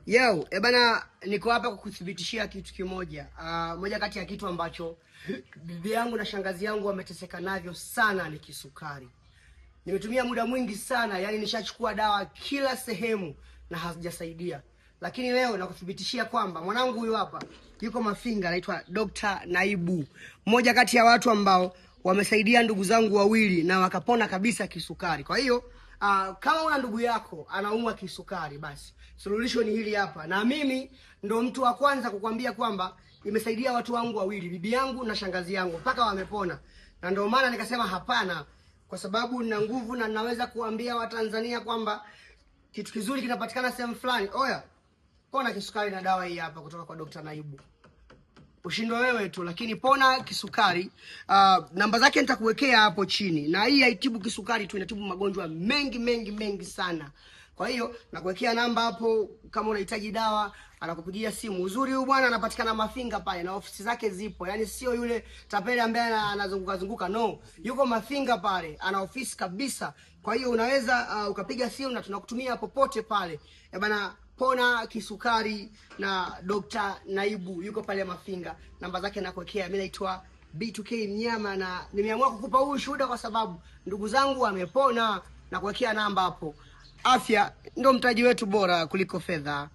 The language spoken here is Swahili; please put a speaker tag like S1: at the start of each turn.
S1: Yo, bana niko hapa kukuthibitishia kitu kimoja. Moja kati ya kitu ambacho bibi yangu na shangazi yangu wameteseka navyo sana ni kisukari. Nimetumia muda mwingi sana, yani nishachukua dawa kila sehemu na hazijasaidia. Lakini leo nakuthibitishia kwamba mwanangu huyu hapa yuko Mafinga, anaitwa Dr. Naibu. Mmoja kati ya watu ambao wamesaidia ndugu zangu wawili na wakapona kabisa kisukari. Kwa hiyo kama una ndugu yako anaumwa kisukari, basi suluhisho ni hili hapa. Na mimi ndo mtu wa kwanza kukwambia kwamba imesaidia watu wangu wawili, bibi yangu na shangazi yangu, mpaka wamepona. Na ndio maana nikasema hapana, kwa sababu nina nguvu na ninaweza kuambia Watanzania kwamba kitu kizuri kinapatikana sehemu fulani. Oya, pona kisukari na dawa hii hapa kutoka kwa Dr. Naibu. Ushindwe wewe tu, lakini pona kisukari. Namba zake nitakuwekea hapo chini. Na hii haitibu kisukari tu, inatibu magonjwa mengi sana. Kwa hiyo nakuwekea namba hapo, kama unahitaji dawa anakupigia simu. Uzuri huyu bwana anapatikana Mafinga pale na ofisi zake zipo. Yaani sio yule tapeli ambaye anazunguka, no. Yuko Mafinga pale, ana ofisi kabisa. Kwa hiyo unaweza ukapiga simu na tunakutumia popote pale. Bana, pona kisukari na Dr. Naibu yuko pale Mafinga. Namba zake nakuwekea. Mimi naitwa B2K Mnyama na nimeamua kukupa huu shuhuda kwa sababu ndugu zangu wamepona, na kuwekea namba hapo. Afya ndo mtaji wetu bora kuliko fedha.